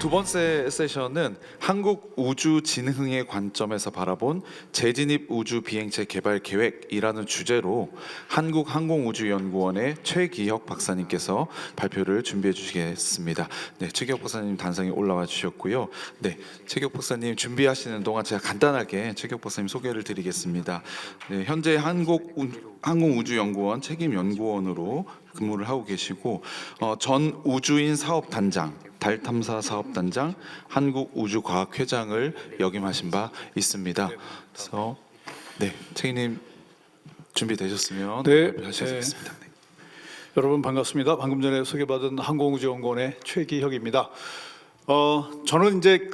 두 번째 세션은 한국우주진흥의 관점에서 바라본 재진입 우주 비행체 개발 계획이라는 주제로 한국항공우주연구원의 최기혁 박사님께서 발표를 준비해 주시겠습니다. 네, 최기혁 박사님 단상에 올라와 주셨고요. 네, 최기혁 박사님 준비하시는 동안 제가 간단하게 최기혁 박사님 소개를 드리겠습니다. 네, 현재 항공우주연구원 책임연구원으로 근무를 하고 계시고 전 우주인 사업단장, 달 탐사 사업단장, 한국우주과학회장을 역임하신 바 있습니다. 그래서 네, 책임님 준비되셨으면 발표하시겠습니다. 네. 여러분 반갑습니다. 방금 전에 소개받은 항공우주연구원의 최기혁입니다. 저는 이제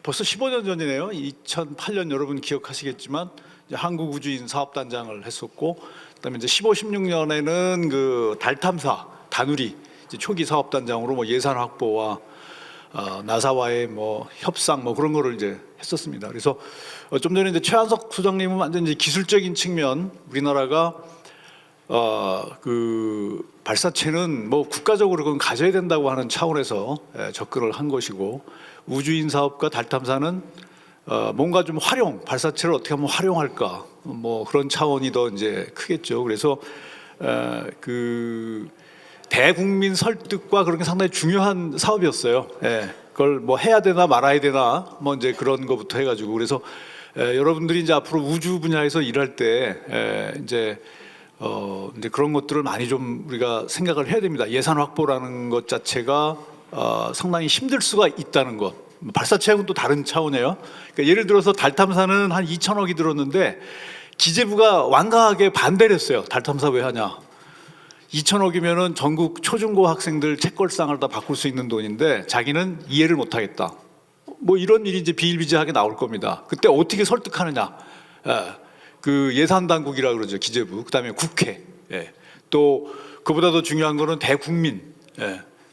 벌써 15년 전이네요. 2008년 여러분 기억하시겠지만 이제 한국우주인 사업단장을 했었고, 그다음에 이제 15, 16년에는 그 달 탐사 다누리 이제 초기 사업단장으로 뭐 예산 확보와 나사와의 뭐 협상 뭐 그런 거를 이제 했었습니다. 그래서 좀 전에 이제 최한석 소장님은 완전 이제 기술적인 측면, 우리나라가 그 발사체는 뭐 국가적으로 그건 가져야 된다고 하는 차원에서 접근을 한 것이고, 우주인 사업과 달 탐사는 뭔가 좀 발사체를 어떻게 하면 활용할까, 뭐 그런 차원이 더 이제 크겠죠. 그래서 그 대국민 설득과 그런 게 상당히 중요한 사업이었어요. 그걸 뭐 해야 되나 말아야 되나 뭐 이제 그런 거부터 해가지고, 그래서 여러분들이 이제 앞으로 우주 분야에서 일할 때 이제 그런 것들을 많이 좀 우리가 생각을 해야 됩니다. 예산 확보라는 것 자체가 상당히 힘들 수가 있다는 것. 발사체하고는 또 다른 차원이에요. 그러니까 예를 들어서 달 탐사는 한 2천억이 들었는데 기재부가 완강하게 반대를 했어요. 달 탐사 왜 하냐? 2천억이면은 전국 초중고 학생들 책걸상을 다 바꿀 수 있는 돈인데 자기는 이해를 못 하겠다. 뭐 이런 일이 이제 비일비재하게 나올 겁니다. 그때 어떻게 설득하느냐? 그 예산 당국이라 그러죠, 기재부. 그다음에 국회. 또 그보다 더 중요한 거는 대국민.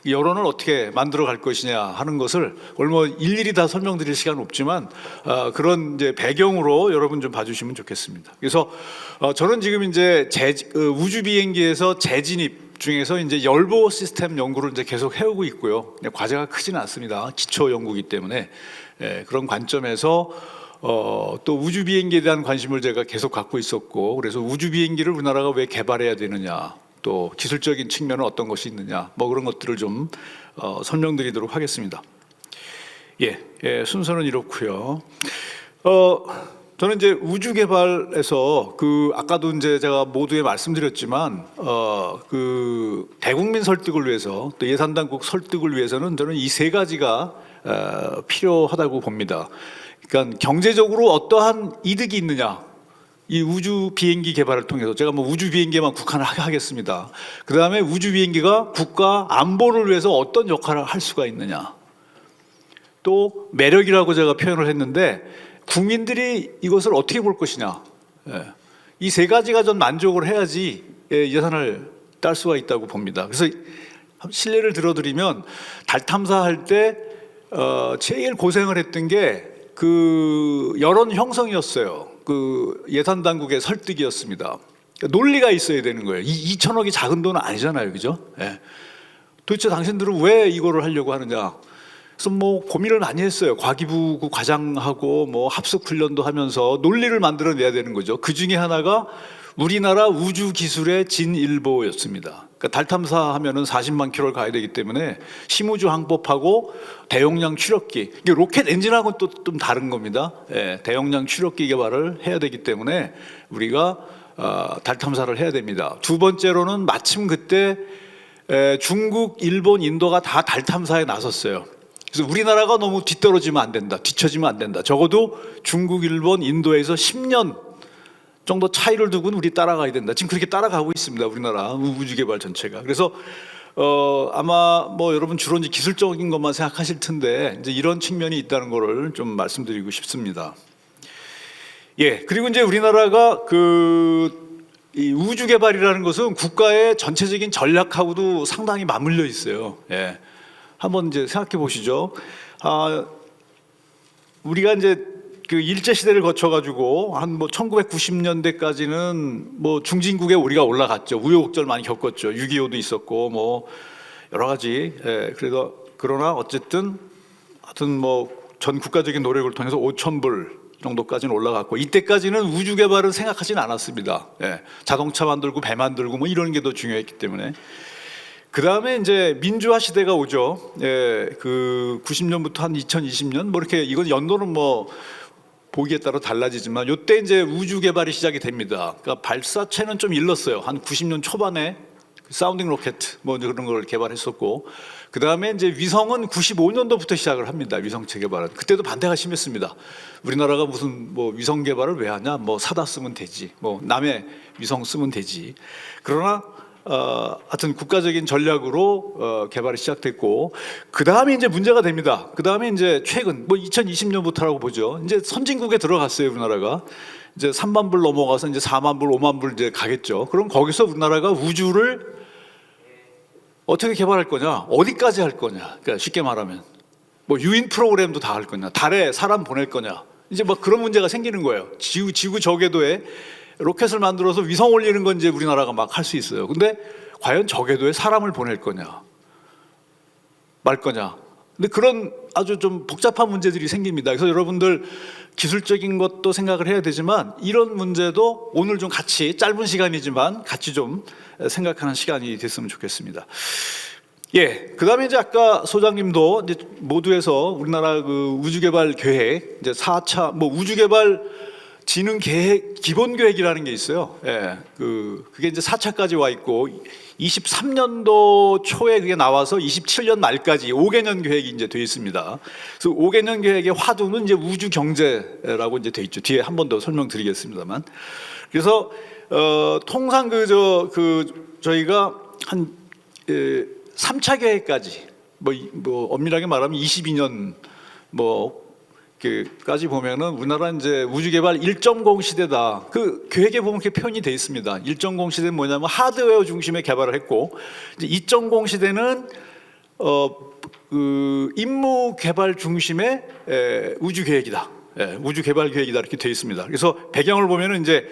여론을 어떻게 만들어 갈 것이냐 하는 것을 뭐 일일이 다 설명드릴 시간은 없지만 그런 이제 배경으로 여러분 좀 봐주시면 좋겠습니다. 그래서 저는 지금 이제 우주 비행기에서 재진입 중에서 이제 열보 시스템 연구를 이제 계속 해오고 있고요. 과제가 크지는 않습니다. 기초 연구이기 때문에 그런 관점에서 또 우주 비행기에 대한 관심을 제가 계속 갖고 있었고, 그래서 우주 비행기를 우리나라가 왜 개발해야 되느냐, 또 기술적인 측면은 어떤 것이 있느냐, 뭐 그런 것들을 좀 설명드리도록 하겠습니다. 순서는 이렇고요. 저는 이제 우주 개발에서 아까도 이제 제가 모두에 말씀드렸지만 그 대국민 설득을 위해서, 또 예산 당국 설득을 위해서는 저는 이 세 가지가 필요하다고 봅니다. 그러니까 경제적으로 어떠한 이득이 있느냐, 이 우주 비행기 개발을 통해서. 제가 뭐 우주 비행기에만 국한하겠습니다. 그 다음에 우주 비행기가 국가 안보를 위해서 어떤 역할을 할 수가 있느냐, 또 매력이라고 제가 표현을 했는데 국민들이 이것을 어떻게 볼 것이냐, 이 세 가지가 전 만족을 해야지 예산을 딸 수가 있다고 봅니다. 그래서 실례를 들어드리면 달 탐사할 때 제일 고생을 했던 게 그 여론 형성이었어요. 그 예산 당국의 설득이었습니다. 논리가 있어야 되는 거예요. 2천억이 작은 돈은 아니잖아요, 그죠? 도대체 당신들은 왜 이거를 하려고 하느냐? 그래서 뭐 고민을 많이 했어요. 과기부 과장하고 뭐 합숙 훈련도 하면서 논리를 만들어내야 되는 거죠. 그 중에 하나가 우리나라 우주 기술의 진일보였습니다. 그러니까 달 탐사하면은 40만 킬로를 가야 되기 때문에 심우주 항법하고 대용량 추력기, 이게 로켓 엔진하고는 또 좀 다른 겁니다. 대용량 추력기 개발을 해야 되기 때문에 우리가 달 탐사를 해야 됩니다. 두 번째로는 마침 그때 중국, 일본, 인도가 다 달 탐사에 나섰어요. 그래서 우리나라가 너무 뒤떨어지면 안 된다, 뒤처지면 안 된다. 적어도 중국, 일본, 인도에서 10년 정도 차이를 두고는 우리 따라가야 된다. 지금 그렇게 따라가고 있습니다, 우리나라 우주 개발 전체가. 그래서 아마 뭐 여러분 주로 이제 기술적인 것만 생각하실 텐데 이제 이런 측면이 있다는 거를 좀 말씀드리고 싶습니다. 그리고 이제 우리나라가 이 우주 개발이라는 것은 국가의 전체적인 전략하고도 상당히 맞물려 있어요. 한번 이제 생각해 보시죠. 우리가 이제 그 일제 시대를 거쳐 가지고 한 뭐 1990년대까지는 뭐 중진국에 우리가 올라갔죠. 우여곡절 많이 겪었죠. 6.25도 있었고 뭐 여러 가지 그러나 어쨌든 하여튼 뭐 전 국가적인 노력을 통해서 5,000불 정도까지는 올라갔고 이때까지는 우주 개발을 생각하진 않았습니다. 예, 자동차 만들고 배 만들고 뭐 이런 게 더 중요했기 때문에. 그 다음에 이제 민주화 시대가 오죠. 예, 그 90년부터 한 2020년 뭐 이렇게 이건 연도는 뭐 보기에 따라 달라지지만 이때 이제 우주 개발이 시작이 됩니다. 그러니까 발사체는 좀 일렀어요. 한 90년 초반에 사운딩 로켓 뭐 이제 그런 걸 개발했었고 그 다음에 이제 위성은 95년도부터 시작을 합니다. 위성체 개발은 그때도 반대가 심했습니다. 우리나라가 무슨 뭐 위성 개발을 왜 하냐? 뭐 사다 쓰면 되지. 뭐 남의 위성 쓰면 되지. 그러나 하여튼 국가적인 전략으로 개발이 시작됐고 그 다음에 이제 문제가 됩니다. 그 다음에 이제 최근 뭐 2020년부터라고 보죠. 이제 선진국에 들어갔어요. 우리나라가 이제 3만 불 넘어가서 이제 4만 불, 5만 불 이제 가겠죠. 그럼 거기서 우리나라가 우주를 어떻게 개발할 거냐? 어디까지 할 거냐? 그러니까 쉽게 말하면 뭐 유인 프로그램도 다 할 거냐? 달에 사람 보낼 거냐? 이제 뭐 그런 문제가 생기는 거예요. 지구 저궤도에 로켓을 만들어서 위성 올리는 건 이제 우리나라가 막 할 수 있어요. 근데 과연 저궤도에 사람을 보낼 거냐? 말 거냐? 근데 그런 아주 좀 복잡한 문제들이 생깁니다. 그래서 여러분들 기술적인 것도 생각을 해야 되지만 이런 문제도 오늘 좀 같이 짧은 시간이지만 같이 좀 생각하는 시간이 됐으면 좋겠습니다. 예, 그다음에 이제 아까 소장님도 이제 모두에서 우리나라 그 우주개발 계획 이제 4차 뭐 우주개발 진흥 계획 기본 계획이라는 게 있어요. 예, 그게 이제 4차까지 와 있고 23년도 초에 그게 나와서 27년 말까지 5개년 계획이 이제 돼 있습니다. 그래서 5개년 계획의 화두는 이제 우주 경제라고 이제 돼 있죠. 뒤에 한 번 더 설명드리겠습니다만. 그래서 통상 저희가 한 3차 계획까지 뭐 엄밀하게 말하면 22년 까지 보면은 우리나라 이제 우주개발 1.0 시대다. 그 계획에 보면 그렇게 표현이 돼 있습니다. 1.0 시대는 뭐냐면 하드웨어 중심의 개발을 했고 이제 2.0 시대는 임무 개발 중심의 우주 계획이다. 우주 개발 계획이다 이렇게 돼 있습니다. 그래서 배경을 보면은 이제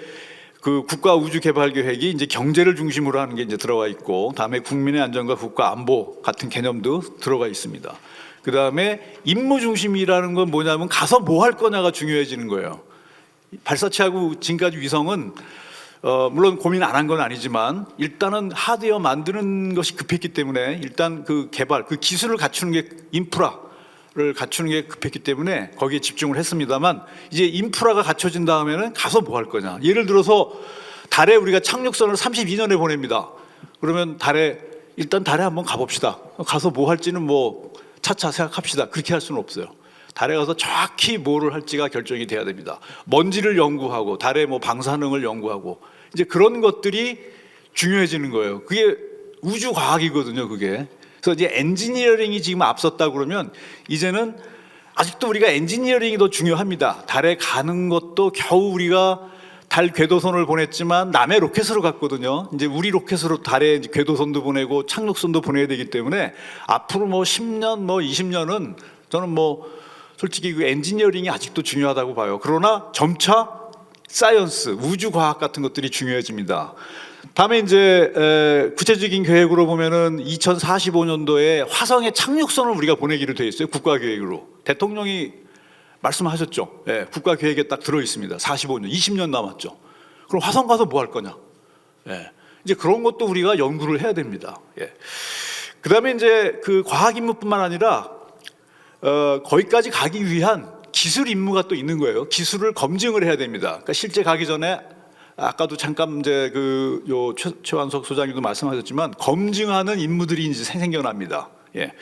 그 국가 우주 개발 계획이 이제 경제를 중심으로 하는 게 이제 들어가 있고 다음에 국민의 안전과 국가 안보 같은 개념도 들어가 있습니다. 그 다음에 임무 중심이라는 건 뭐냐면 가서 뭐 할 거냐가 중요해지는 거예요. 발사체하고 지금까지 위성은 물론 고민 안 한 건 아니지만 일단은 하드웨어 만드는 것이 급했기 때문에 일단 그 개발, 그 기술을 갖추는 게 인프라를 갖추는 게 급했기 때문에 거기에 집중을 했습니다만 이제 인프라가 갖춰진 다음에는 가서 뭐 할 거냐. 예를 들어서 달에 우리가 착륙선을 32년에 보냅니다. 그러면 일단 달에 한번 가봅시다. 가서 뭐 할지는 뭐 차차 생각합시다. 그렇게 할 수는 없어요. 달에 가서 정확히 뭐를 할지가 결정이 돼야 됩니다. 먼지를 연구하고 달에 뭐 방사능을 연구하고 이제 그런 것들이 중요해지는 거예요. 그게 우주 과학이거든요. 그게. 그래서 이제 엔지니어링이 지금 앞섰다 그러면 이제는 아직도 우리가 엔지니어링이 더 중요합니다. 달에 가는 것도 겨우 우리가 달 궤도선을 보냈지만 남의 로켓으로 갔거든요. 이제 우리 로켓으로 달에 궤도선도 보내고 착륙선도 보내야 되기 때문에 앞으로 뭐 10년, 뭐 20년은 저는 뭐 솔직히 그 엔지니어링이 아직도 중요하다고 봐요. 그러나 점차 사이언스, 우주 과학 같은 것들이 중요해집니다. 다음에 이제 구체적인 계획으로 보면은 2045년도에 화성에 착륙선을 우리가 보내기로 돼 있어요. 국가 계획으로. 대통령이 말씀하셨죠. 예, 국가 계획에 딱 들어 있습니다. 45년, 20년 남았죠. 그럼 화성 가서 뭐 할 거냐? 예, 이제 그런 것도 우리가 연구를 해야 됩니다. 예. 그다음에 이제 그 과학 임무뿐만 아니라 거기까지 가기 위한 기술 임무가 또 있는 거예요. 기술을 검증을 해야 됩니다. 그러니까 실제 가기 전에 아까도 잠깐 이제 최완석 소장님도 말씀하셨지만 검증하는 임무들이 이제 생겨납니다. 예.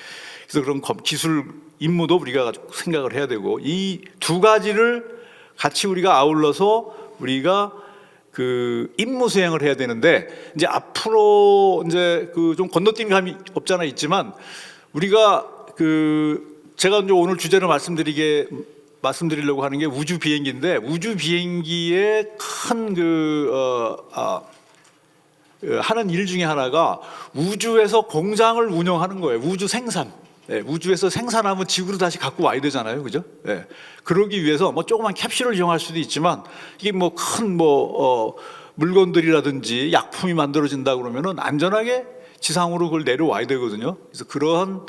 그래서 그런 기술 임무도 우리가 생각을 해야 되고 이 두 가지를 같이 우리가 아울러서 우리가 그 임무 수행을 해야 되는데 이제 앞으로 이제 그 좀 건너뛴 감이 없잖아 있지만 우리가 제가 이제 오늘 주제로 말씀드리려고 하는 게 우주 비행기인데 우주 비행기의 큰 하는 일 중에 하나가 우주에서 공장을 운영하는 거예요. 우주 생산. 예, 우주에서 생산하면 지구로 다시 갖고 와야 되잖아요, 그죠? 예, 그러기 위해서 뭐 조그만 캡슐을 이용할 수도 있지만 이게 뭐 큰 물건들이라든지 약품이 만들어진다 그러면은 안전하게 지상으로 그걸 내려와야 되거든요. 그래서 그러한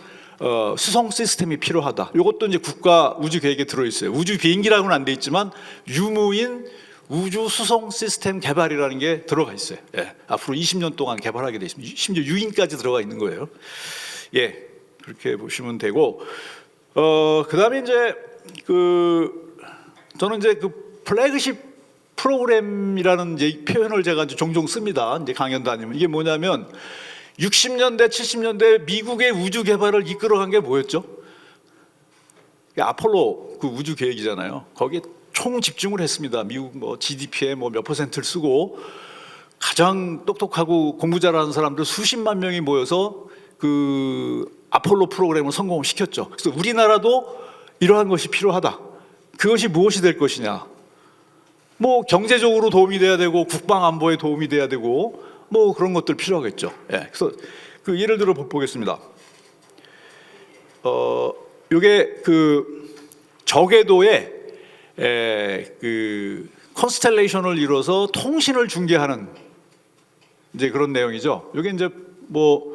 수송 시스템이 필요하다. 이것도 이제 국가 우주 계획에 들어 있어요. 우주 비행기라고는 안 돼 있지만 유무인 우주 수송 시스템 개발이라는 게 들어가 있어요. 예, 앞으로 20년 동안 개발하게 돼 있습니다. 심지어 유인까지 들어가 있는 거예요. 예, 그렇게 보시면 되고, 그다음에 이제 저는 이제 플래그십 프로그램이라는 이제 표현을 제가 이제 종종 씁니다. 이제 강연 다니면 이게 뭐냐면 60년대, 70년대 미국의 우주 개발을 이끌어간 게 뭐였죠? 아폴로 그 우주 계획이잖아요. 거기에 총 집중을 했습니다. 미국 뭐 GDP의 뭐 몇 퍼센트를 쓰고 가장 똑똑하고 공부 잘하는 사람들 수십만 명이 모여서 그 아폴로 프로그램을 성공을 시켰죠. 그래서 우리나라도 이러한 것이 필요하다. 그것이 무엇이 될 것이냐? 뭐 경제적으로 도움이 돼야 되고 국방 안보에 도움이 돼야 되고 뭐 그런 것들 필요하겠죠. 예. 그래서 그 예를 들어 보겠습니다. 요게 그 저궤도에 그 컨스텔레이션을 이뤄서 통신을 중계하는 이제 그런 내용이죠. 요게 이제 뭐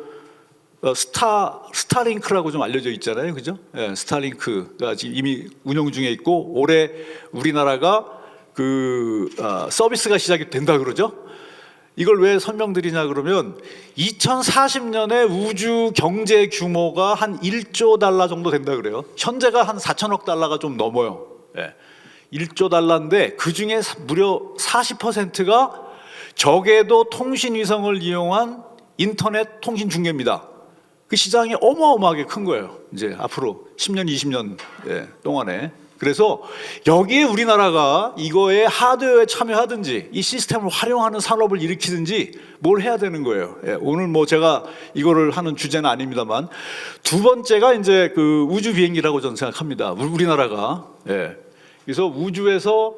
스타링크라고 좀 알려져 있잖아요, 그죠? 예, 스타링크가 지금 이미 운영 중에 있고 올해 우리나라가 그 서비스가 시작이 된다 그러죠. 이걸 왜 설명드리냐 그러면 2040년에 우주 경제 규모가 한 1조 달러 정도 된다 그래요. 현재가 한 4천억 달러가 좀 넘어요. 예. 1조 달러인데 그 중에 무려 40%가 저궤도 통신 위성을 이용한 인터넷 통신 중계입니다. 그 시장이 어마어마하게 큰 거예요. 이제 앞으로 10년, 20년 동안에. 그래서 여기에 우리나라가 이거에 하드웨어에 참여하든지 이 시스템을 활용하는 산업을 일으키든지 뭘 해야 되는 거예요. 오늘 뭐 제가 이거를 하는 주제는 아닙니다만 두 번째가 이제 그 우주 비행기라고 저는 생각합니다. 우리나라가. 그래서 우주에서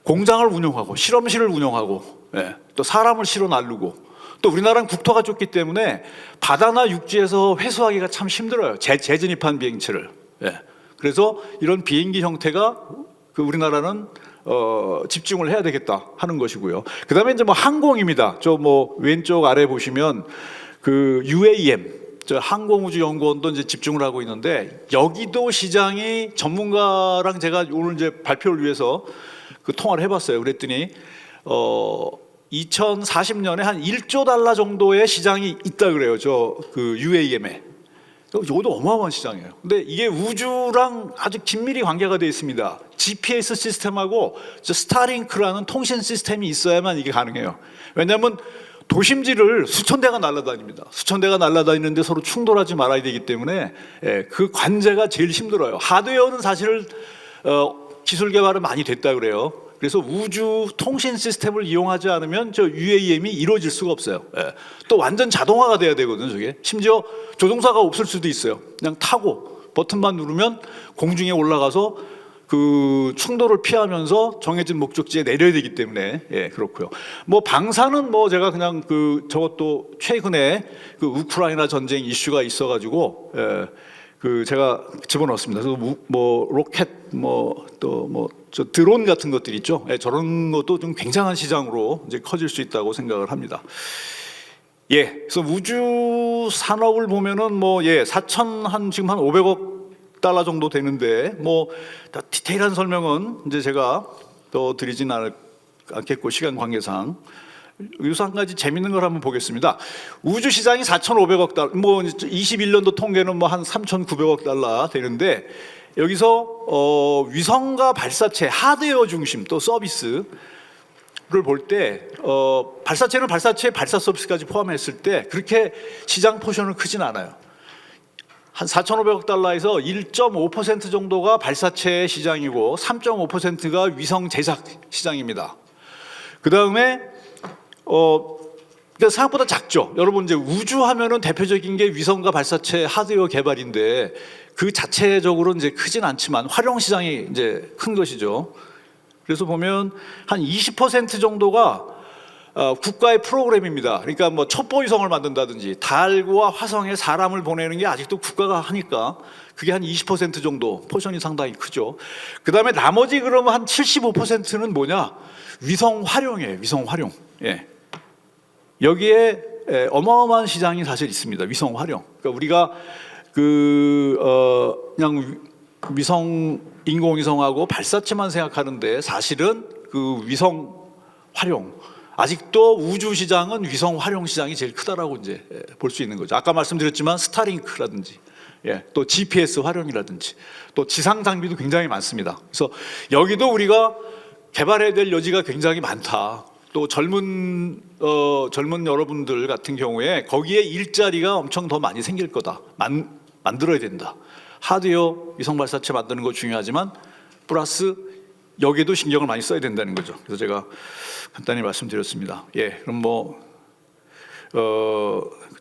공장을 운영하고 실험실을 운영하고 또 사람을 실어 나르고 또 우리나라는 국토가 좁기 때문에 바다나 육지에서 회수하기가 참 힘들어요. 재진입한 비행체를. 그래서 이런 비행기 형태가 그 우리나라는 집중을 해야 되겠다 하는 것이고요. 그다음에 이제 뭐 항공입니다. 저 뭐 왼쪽 아래 보시면 그 UAM, 저 항공우주연구원도 이제 집중을 하고 있는데 여기도 시장이 전문가랑 제가 오늘 이제 발표를 위해서 그 통화를 해봤어요. 그랬더니 2040년에 한 1조 달러 정도의 시장이 있다 그래요. 저 그 UAM에. 이것도 어마어마한 시장이에요. 근데 이게 우주랑 아주 긴밀히 관계가 되어 있습니다. GPS 시스템하고 저 스타링크라는 통신 시스템이 있어야만 이게 가능해요. 왜냐하면 도심지를 수천 대가 날아다닙니다. 수천 대가 날아다니는데 서로 충돌하지 말아야 되기 때문에 그 관제가 제일 힘들어요. 하드웨어는 사실 기술 개발은 많이 됐다 그래요. 그래서 우주 통신 시스템을 이용하지 않으면 저 UAM이 이루어질 수가 없어요. 또 완전 자동화가 돼야 되거든요. 저게 심지어 조종사가 없을 수도 있어요. 그냥 타고 버튼만 누르면 공중에 올라가서 그 충돌을 피하면서 정해진 목적지에 내려야 되기 때문에 그렇고요. 뭐 방사는 뭐 제가 그냥 그 저것도 최근에 그 우크라이나 전쟁 이슈가 있어가지고 그 제가 집어넣었습니다. 그래서 뭐 로켓 뭐 또 뭐 저 드론 같은 것들 있죠. 저런 것도 좀 굉장한 시장으로 이제 커질 수 있다고 생각을 합니다. 그래서 우주 산업을 보면은 뭐 4천 한 지금 한 500억 달러 정도 되는데 뭐 다 디테일한 설명은 이제 제가 더 드리진 않겠고 시간 관계상. 여기서 한 가지 재밌는 걸 한번 보겠습니다. 우주 시장이 4,500억 달러, 뭐 21년도 통계는 뭐 한 3,900억 달러 되는데 여기서 위성과 발사체, 하드웨어 중심 또 서비스를 볼 때 발사체는 발사체 발사 서비스까지 포함했을 때 그렇게 시장 포션은 크진 않아요. 한 4,500억 달러에서 1.5% 정도가 발사체 시장이고 3.5%가 위성 제작 시장입니다. 그 다음에 그러니까 생각보다 작죠. 여러분 이제 우주 하면은 대표적인 게 위성과 발사체 하드웨어 개발인데 그 자체적으로 이제 크진 않지만 활용 시장이 이제 큰 것이죠. 그래서 보면 한 20% 정도가 국가의 프로그램입니다. 그러니까 뭐 첩보위성을 만든다든지 달과 화성에 사람을 보내는 게 아직도 국가가 하니까 그게 한 20% 정도 포션이 상당히 크죠. 그 다음에 나머지 그러면 한 75%는 뭐냐? 위성 활용이에요. 위성 활용. 여기에 어마어마한 시장이 사실 있습니다. 위성 활용. 그러니까 우리가 그냥 위성 인공위성하고 발사체만 생각하는데 사실은 그 위성 활용, 아직도 우주 시장은 위성 활용 시장이 제일 크다라고 이제 볼 수 있는 거죠. 아까 말씀드렸지만 스타링크라든지 또 GPS 활용이라든지 또 지상 장비도 굉장히 많습니다. 그래서 여기도 우리가 개발해야 될 여지가 굉장히 많다. 또 젊은 여러분들 같은 경우에 거기에 일자리가 엄청 더 많이 생길 거다. 만들어야 된다. 하드웨어 위성 발사체 만드는 거 중요하지만 플러스 여기에도 신경을 많이 써야 된다는 거죠. 그래서 제가 간단히 말씀드렸습니다. 그럼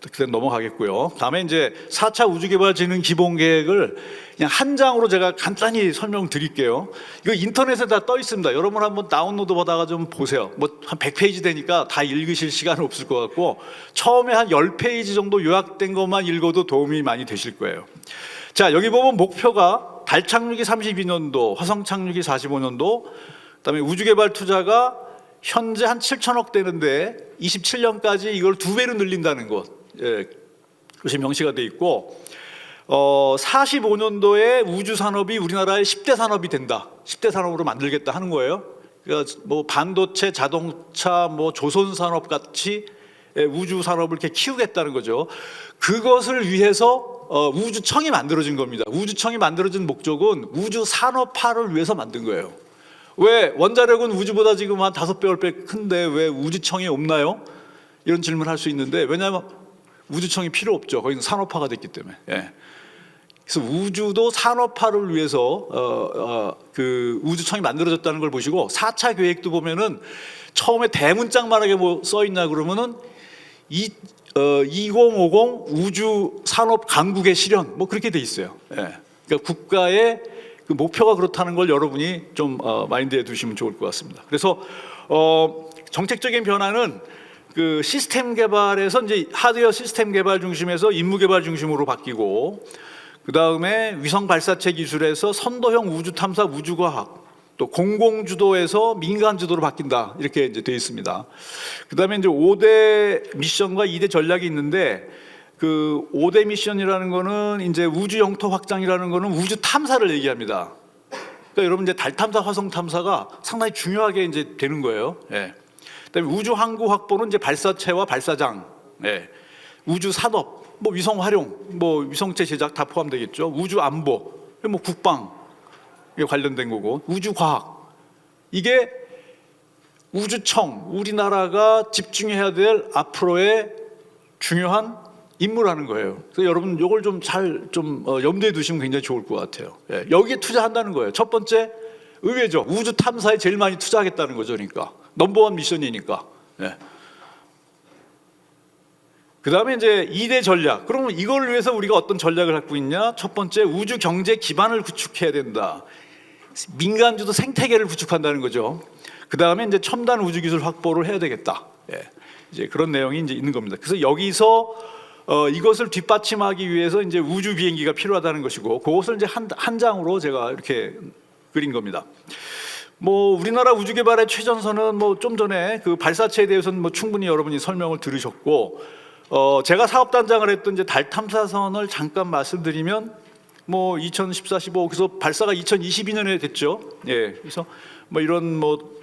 그때 넘어가겠고요. 다음에 이제 4차 우주개발진흥 기본계획을 그냥 한 장으로 제가 간단히 설명드릴게요. 이거 인터넷에 다 떠 있습니다. 여러분 한번 다운로드 받아가 좀 보세요. 뭐 한 100페이지 되니까 다 읽으실 시간은 없을 것 같고 처음에 한 10페이지 정도 요약된 것만 읽어도 도움이 많이 되실 거예요. 자, 여기 보면 목표가 달 착륙이 32년도, 화성 착륙이 45년도, 그다음에 우주개발 투자가 현재 한 7천억 되는데 27년까지 이걸 2배로 늘린다는 것, 그것이 명시가 돼 있고 45년도에 우주 산업이 우리나라의 10대 산업이 된다, 10대 산업으로 만들겠다 하는 거예요. 그러니까 뭐 반도체, 자동차, 뭐 조선 산업 같이 우주 산업을 이렇게 키우겠다는 거죠. 그것을 위해서 우주청이 만들어진 겁니다. 우주청이 만들어진 목적은 우주 산업화를 위해서 만든 거예요. 왜 원자력은 우주보다 지금 한 5배, 10배 큰데 왜 우주청이 없나요? 이런 질문을 할 수 있는데 왜냐하면 우주청이 필요 없죠. 거기는 산업화가 됐기 때문에. 그래서 우주도 산업화를 위해서 그 우주청이 만들어졌다는 걸 보시고 4차 계획도 보면은 처음에 대문짝만하게 뭐 써 있냐 그러면은 2050 우주 산업 강국의 실현 뭐 그렇게 돼 있어요. 그러니까 국가의 그 목표가 그렇다는 걸 여러분이 좀 마인드에 두시면 좋을 것 같습니다. 그래서 정책적인 변화는 그 시스템 개발에서 이제 하드웨어 시스템 개발 중심에서 임무 개발 중심으로 바뀌고, 그 다음에 위성 발사체 기술에서 선도형 우주 탐사 우주과학, 또 공공주도에서 민간주도로 바뀐다 이렇게 이제 되어 있습니다. 그 다음에 이제 5대 미션과 2대 전략이 있는데 그 5대 미션이라는 거는 이제 우주 영토 확장이라는 거는 우주 탐사를 얘기합니다. 그러니까 여러분 이제 달 탐사, 화성 탐사가 상당히 중요하게 이제 되는 거예요. 그다음에 우주 항구 확보는 이제 발사체와 발사장, 우주 산업, 뭐 위성 활용, 뭐 위성체 제작 다 포함되겠죠. 우주 안보, 뭐 국방 에 관련된 거고, 우주 과학 이게 우주청 우리나라가 집중해야 될 앞으로의 중요한 임무라는 거예요. 그래서 여러분 이걸 좀 잘 염두에 두시면 굉장히 좋을 것 같아요. 여기에 투자한다는 거예요. 첫 번째 의외죠. 우주 탐사에 제일 많이 투자하겠다는 거죠. 그러니까 넘버원 미션이니까. 그 다음에 이제 2대 전략. 그러면 이걸 위해서 우리가 어떤 전략을 갖고 있냐? 첫 번째 우주 경제 기반을 구축해야 된다. 민간주도 생태계를 구축한다는 거죠. 그 다음에 이제 첨단 우주 기술 확보를 해야 되겠다. 이제 그런 내용이 이제 있는 겁니다. 그래서 여기서 이것을 뒷받침하기 위해서 이제 우주 비행기가 필요하다는 것이고, 그것을 이제 한 장으로 제가 이렇게 그린 겁니다. 뭐 우리나라 우주 개발의 최전선은 뭐 좀 전에 그 발사체에 대해서는 뭐 충분히 여러분이 설명을 들으셨고, 제가 사업 단장을 했던 이제 달 탐사선을 잠깐 말씀드리면 뭐 2014, 15 그래서 발사가 2022년에 됐죠. 그래서 뭐 이런 뭐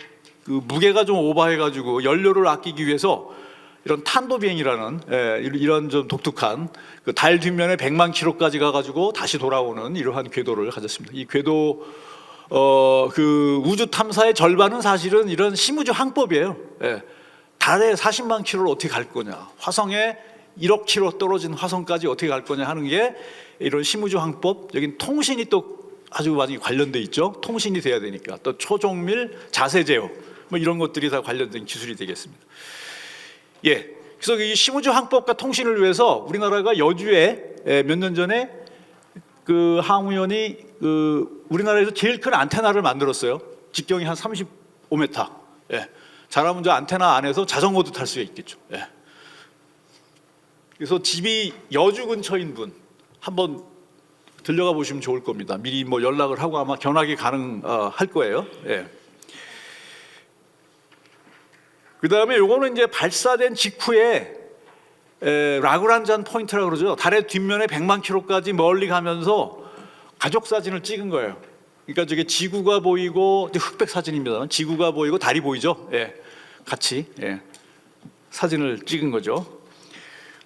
그 무게가 좀 오버해가지고 연료를 아끼기 위해서 이런 탄도 비행이라는 이런 좀 독특한 그 달 뒷면에 100만 킬로까지 가가지고 다시 돌아오는 이러한 궤도를 가졌습니다. 이 궤도 그 우주 탐사의 절반은 사실은 이런 심우주 항법이에요. 달에 40만 킬로를 어떻게 갈 거냐, 화성에 1억 킬로 떨어진 화성까지 어떻게 갈 거냐 하는 게 이런 심우주 항법. 여긴 통신이 또 아주 많이 관련돼 있죠. 통신이 돼야 되니까. 또 초종밀 자세 제어 뭐 이런 것들이 다 관련된 기술이 되겠습니다. 그래서 이 심우주 항법과 통신을 위해서 우리나라가 여주에 몇 년 전에 그 항우연이 그 우리나라에서 제일 큰 안테나를 만들었어요. 직경이 한 35m. 잘하면 저 안테나 안에서 자전거도 탈 수가 있겠죠. 그래서 집이 여주 근처인 분 한번 들려가 보시면 좋을 겁니다. 미리 뭐 연락을 하고 아마 견학이 가능할 거예요. 그 다음에 요거는 이제 발사된 직후에 라그란잔 포인트라고 그러죠. 달의 뒷면에 100만 킬로까지 멀리 가면서 가족 사진을 찍은 거예요. 그러니까 저게 지구가 보이고 흑백 사진입니다. 지구가 보이고 달이 보이죠. 예, 같이 사진을 찍은 거죠.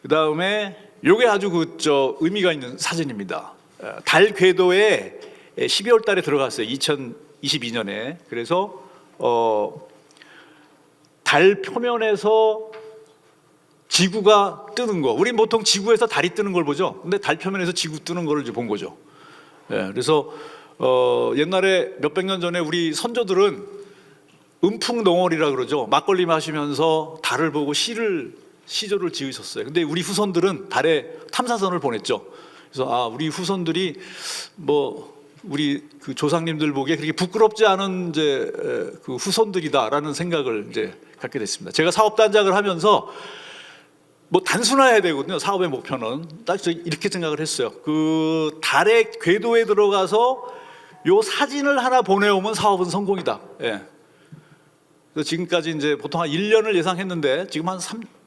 그 다음에 요게 아주 의미가 있는 사진입니다. 달 궤도에 12월 달에 들어갔어요. 2022년에. 그래서 달 표면에서 지구가 뜨는 거. 우린 보통 지구에서 달이 뜨는 걸 보죠. 근데 달 표면에서 지구 뜨는 거를 이제 본 거죠. 그래서 옛날에 몇백 년 전에 우리 선조들은 음풍농월이라 그러죠. 막걸리 마시면서 달을 보고 시조를 지으셨어요. 근데 우리 후손들은 달에 탐사선을 보냈죠. 그래서 우리 후손들이 우리 그 조상님들 보기에 그렇게 부끄럽지 않은 이제 그 후손들이다라는 생각을 이제 갖게 됐습니다. 제가 사업 단장을 하면서 단순화해야 되거든요. 사업의 목표는 딱 이렇게 생각을 했어요. 그 달의 궤도에 들어가서 요 사진을 하나 보내오면 사업은 성공이다. 그래서 지금까지 이제 보통 한 1년을 예상했는데 지금 한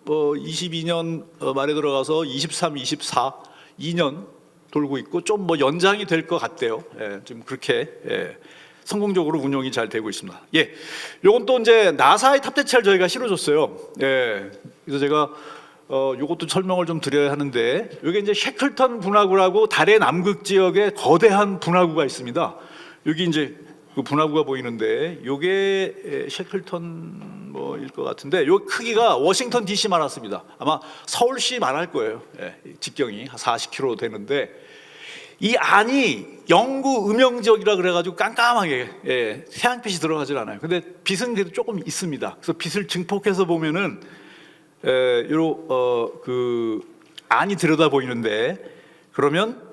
22년 말에 들어가서 23, 24, 2년 돌고 있고 좀 연장이 될 것 같대요. 지금 그렇게 성공적으로 운영이 잘 되고 있습니다. 요건 또 이제 나사의 탑재체를 저희가 실어줬어요. 그래서 제가 요것도 설명을 좀 드려야 하는데, 이게 이제 셰클턴 분화구라고 달의 남극 지역에 거대한 분화구가 있습니다. 여기 이제 그 분화구가 보이는데, 요게 셰클턴 일 것 같은데, 요 크기가 워싱턴 D.C.만 왔습니다. 아마 서울시만 할 거예요. 직경이 한 40km 되는데, 이 안이 영구 음영 지역이라 그래가지고 깜깜하게 태양빛이 들어가질 않아요. 근데 빛은 그래도 조금 있습니다. 그래서 빛을 증폭해서 보면은 그 안이 들여다 보이는데, 그러면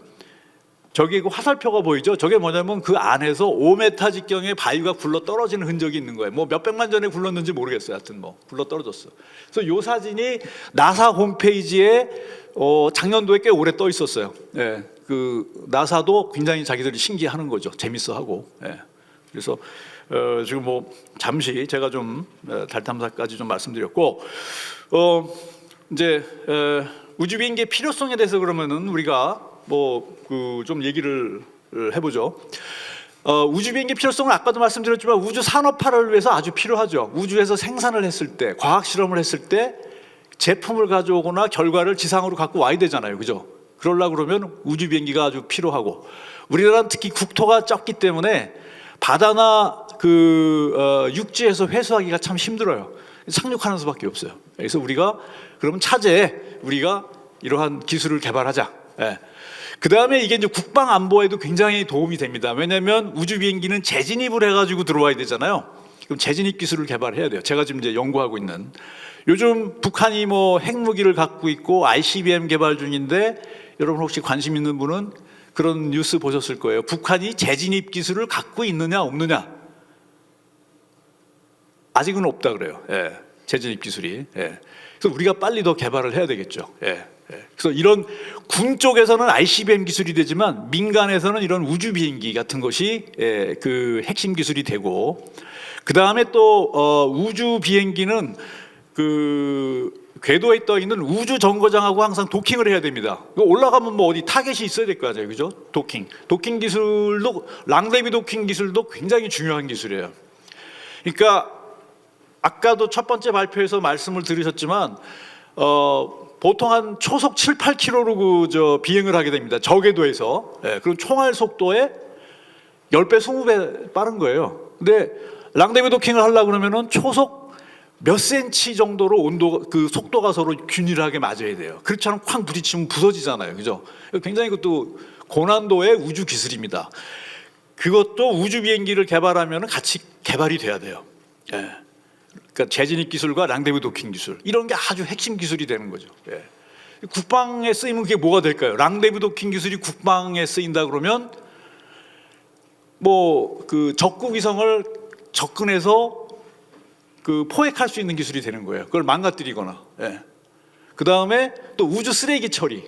저기 그 화살표가 보이죠? 저게 뭐냐면 그 안에서 5m 직경의 바위가 굴러 떨어지는 흔적이 있는 거예요. 몇백만 전에 굴렀는지 모르겠어요. 하여튼 굴러 떨어졌어. 그래서 요 사진이 나사 홈페이지에 작년도에 꽤 오래 떠 있었어요. 그 나사도 굉장히 자기들이 신기하는 거죠. 재밌어하고. 그래서 지금 잠시 제가 좀 달 탐사까지 좀 말씀드렸고, 이제 우주 비행기의 필요성에 대해서 그러면은 우리가 좀 얘기를 해보죠. 우주 비행기 필요성은 아까도 말씀드렸지만 우주 산업화를 위해서 아주 필요하죠. 우주에서 생산을 했을 때, 과학 실험을 했을 때 제품을 가져오거나 결과를 지상으로 갖고 와야 되잖아요, 그죠? 그러려고 그러면 우주 비행기가 아주 필요하고, 우리나라는 특히 국토가 적기 때문에 바다나 육지에서 회수하기가 참 힘들어요. 착륙하는 수밖에 없어요. 그래서 우리가 그러면 차제에 우리가 이러한 기술을 개발하자. 그 다음에 이게 이제 국방 안보에도 굉장히 도움이 됩니다. 왜냐하면 우주 비행기는 재진입을 해가지고 들어와야 되잖아요. 그럼 재진입 기술을 개발해야 돼요. 제가 지금 이제 연구하고 있는, 요즘 북한이 핵무기를 갖고 있고 ICBM 개발 중인데, 여러분 혹시 관심 있는 분은 그런 뉴스 보셨을 거예요. 북한이 재진입 기술을 갖고 있느냐 없느냐. 아직은 없다 그래요. 재진입 기술이. 그래서 우리가 빨리 더 개발을 해야 되겠죠. 그래서 이런 군 쪽에서는 ICBM 기술이 되지만 민간에서는 이런 우주 비행기 같은 것이 그 핵심 기술이 되고, 그 다음에 또 우주 비행기는 그 궤도에 떠 있는 우주 정거장하고 항상 도킹을 해야 됩니다. 올라가면 어디 타겟이 있어야 될 거 아니에요, 그죠? 도킹 기술도, 랑데비 도킹 기술도 굉장히 중요한 기술이에요. 그러니까 아까도 첫 번째 발표에서 말씀을 들으셨지만 보통 한 초속 7, 8km로 비행을 하게 됩니다. 저궤도에서. 그럼 총알 속도에 10배, 20배 빠른 거예요. 근데 랑데비 도킹을 하려고 그러면은 초속 몇 센치 정도로 속도가 서로 균일하게 맞아야 돼요. 그렇지 않으면 쾅 부딪히면 부서지잖아요. 그죠? 굉장히 그것도 고난도의 우주 기술입니다. 그것도 우주 비행기를 개발하면 같이 개발이 돼야 돼요. 그러니까 재진입 기술과 랑데비 도킹 기술, 이런 게 아주 핵심 기술이 되는 거죠. 국방에 쓰이면 그게 뭐가 될까요? 랑데비 도킹 기술이 국방에 쓰인다 그러면 그 적국 위성을 접근해서 포획할 수 있는 기술이 되는 거예요. 그걸 망가뜨리거나. 그 다음에 또 우주 쓰레기 처리.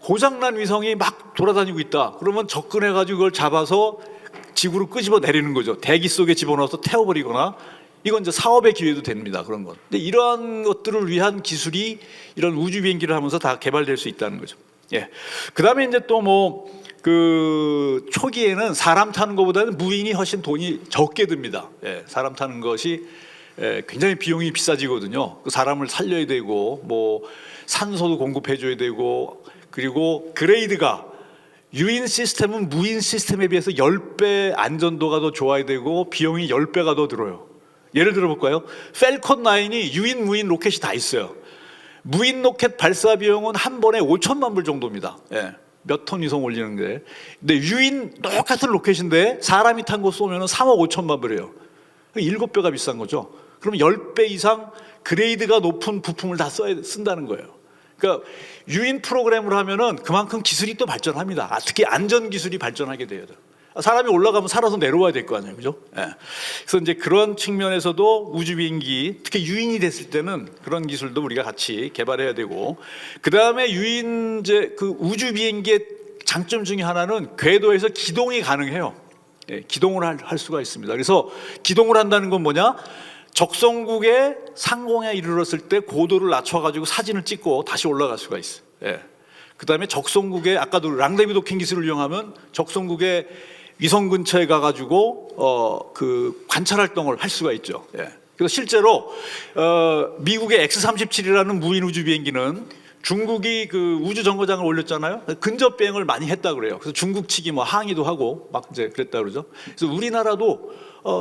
고장난 위성이 막 돌아다니고 있다. 그러면 접근해가지고 그걸 잡아서 지구로 끄집어 내리는 거죠. 대기 속에 집어넣어서 태워버리거나 이건 이제 사업의 기회도 됩니다. 그런 건. 근데 이러한 것들을 위한 기술이 이런 우주 비행기를 하면서 다 개발될 수 있다는 거죠. 예. 그다음에 이제 또 뭐 그 초기에는 사람 타는 것보다는 무인이 훨씬 돈이 적게 듭니다. 예. 사람 타는 것이 굉장히 비용이 비싸지거든요. 그 사람을 살려야 되고 뭐 산소도 공급해줘야 되고 그리고 그레이드가 유인 시스템은 무인 시스템에 비해서 10배 안전도가 더 좋아야 되고 비용이 10배가 더 들어요. 예를 들어 볼까요? 펠컨 9이 유인 무인 로켓이 다 있어요. 무인 로켓 발사 비용은 한 번에 5천만 불 정도입니다. 예. 몇 톤 이상 올리는 게. 근데 유인 똑같은 로켓인데 사람이 탄 거 쏘면 3억 5천만 불이에요. 7배가 비싼 거죠. 그러면 10배 이상 그레이드가 높은 부품을 다 쓴다는 거예요. 그러니까 유인 프로그램을 하면은 그만큼 기술이 또 발전합니다. 특히 안전 기술이 발전하게 돼요. 사람이 올라가면 살아서 내려와야 될 거 아니에요, 그죠? 예. 그래서 이제 그런 측면에서도 우주 비행기, 특히 유인이 됐을 때는 그런 기술도 우리가 같이 개발해야 되고, 그 다음에 유인 이제 그 우주 비행기의 장점 중에 하나는 궤도에서 기동이 가능해요. 예, 기동을 할 수가 있습니다. 그래서 기동을 한다는 건 뭐냐? 적성국의 상공에 이르렀을 때 고도를 낮춰가지고 사진을 찍고 다시 올라갈 수가 있어요. 예. 그 다음에 적성국의 아까도 랑데비 도킹 기술을 이용하면 적성국의 위성 근처에 가가지고 그 관찰 활동을 할 수가 있죠. 예. 그래서 실제로 미국의 X-37이라는 무인 우주 비행기는 중국이 그 우주 정거장을 올렸잖아요. 근접 비행을 많이 했다 그래요. 그래서 중국 측이 뭐 항의도 하고 막 이제 그랬다 그러죠. 그래서 우리나라도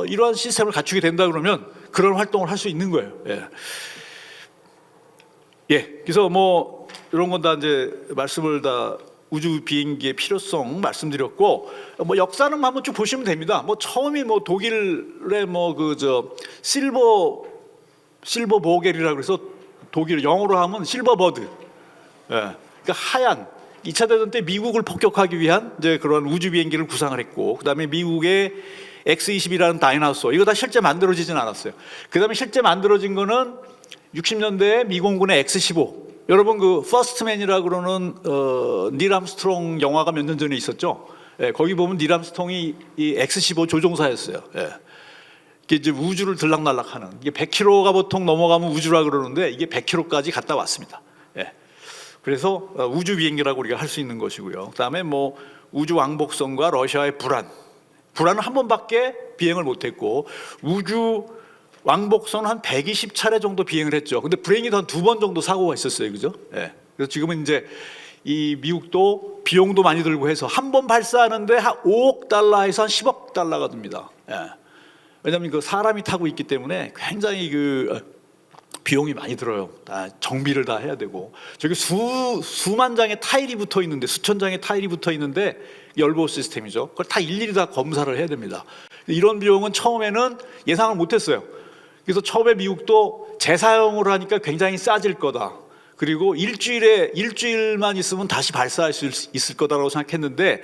이러한 시스템을 갖추게 된다 그러면 그런 활동을 할 수 있는 거예요. 예. 예. 그래서 뭐 이런 건 다 이제 말씀을 다 우주 비행기의 필요성 말씀드렸고 뭐 역사는 한번 쭉 보시면 됩니다. 뭐 처음이 뭐 독일의 뭐 그 저 실버 보겔이라고 그래서 독일 영어로 하면 실버버드. 예. 그러니까 하얀 2차 대전 때 미국을 폭격하기 위한 이제 그런 우주 비행기를 구상을 했고 그다음에 미국의 X-20이라는 다이나소어 이거 다 실제 만들어지진 않았어요. 그다음에 실제 만들어진 거는 60년대에 미공군의 X-15 여러분 그 퍼스트맨이라고 그러는 닐 암스트롱 영화가 몇 년 전에 있었죠. 예, 거기 보면 닐 암스트롱이 이 X-15 조종사였어요. 예. 이게 이제 우주를 들락날락하는 이게 100km가 보통 넘어가면 우주라 그러는데 이게 100km까지 갔다 왔습니다. 예. 그래서 우주 비행기라고 우리가 할 수 있는 것이고요. 그다음에 뭐 우주 왕복선과 러시아의 불안은 한 번밖에 비행을 못했고 우주 왕복선 한 120차례 정도 비행을 했죠. 근데 불행히도 한 2번 정도 사고가 있었어요. 그죠? 예. 그래서 지금은 이제 이 미국도 비용도 많이 들고 해서 한 번 발사하는데 한 5억 달러에서 한 10억 달러가 듭니다. 예. 왜냐하면 그 사람이 타고 있기 때문에 굉장히 그 비용이 많이 들어요. 다 정비를 다 해야 되고 저기 수만 장의 타일이 붙어 있는데 수천 장의 타일이 붙어 있는데 열보 시스템이죠. 그걸 다 일일이 다 검사를 해야 됩니다. 이런 비용은 처음에는 예상을 못했어요. 그래서 처음에 미국도 재사용을 하니까 굉장히 싸질 거다. 그리고 일주일만 있으면 다시 발사할 수 있을 거다라고 생각했는데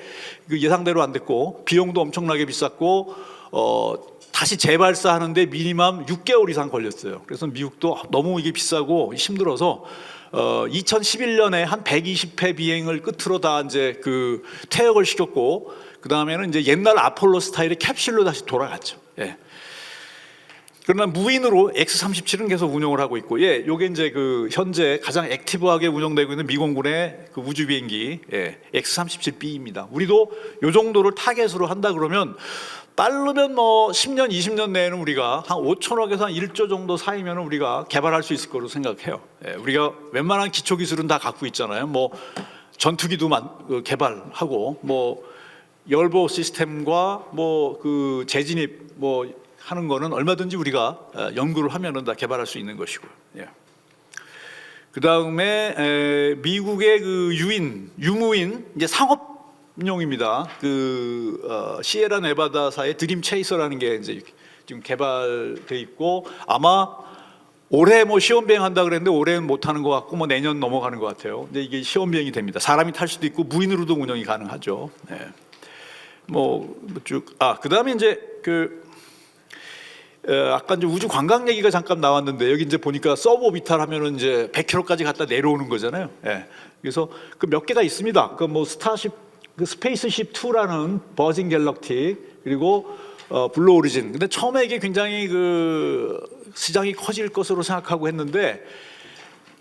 그 예상대로 안 됐고 비용도 엄청나게 비쌌고 다시 재발사하는데 미니멈 6개월 이상 걸렸어요. 그래서 미국도 너무 이게 비싸고 힘들어서 2011년에 한 120회 비행을 끝으로 다 이제 그 퇴역을 시켰고 그 다음에는 이제 옛날 아폴로 스타일의 캡슐로 다시 돌아갔죠. 예. 그러나 무인으로 X-37은 계속 운영을 하고 있고, 예, 요게 이제 그 현재 가장 액티브하게 운영되고 있는 미공군의 그 우주 비행기, 예, X-37B입니다. 우리도 요 정도를 타겟으로 한다 그러면 빠르면 뭐 10년, 20년 내에는 우리가 한 5천억에서 한 1조 정도 사이면 우리가 개발할 수 있을 거로 생각해요. 예, 우리가 웬만한 기초 기술은 다 갖고 있잖아요. 뭐 전투기도 개발하고, 뭐 열보 시스템과 뭐 그 재진입 뭐 하는 거는 얼마든지 우리가 연구를 하면은 다 개발할 수 있는 것이고요. 예. 그 다음에 미국의 그 유무인 이제 상업용입니다. 그 시에라 네바다사의 드림 체이서라는 게 이제 지금 개발돼 있고 아마 올해 뭐 시험 비행한다 그랬는데 올해는 못 하는 것 같고 뭐 내년 넘어가는 것 같아요. 근데 이게 시험 비행이 됩니다. 사람이 탈 수도 있고 무인으로도 운영이 가능하죠. 예. 그 다음에 이제 아까 이제 우주 관광 얘기가 잠깐 나왔는데 여기 이제 보니까 서브오비탈 하면은 이제 100km까지 갔다 내려오는 거잖아요. 예. 그래서 그 몇 개가 있습니다. 그 뭐 스타쉽, 그 스페이스십 2라는 버진 갤럭틱 그리고 블루 오리진. 근데 처음에 이게 굉장히 그 시장이 커질 것으로 생각하고 했는데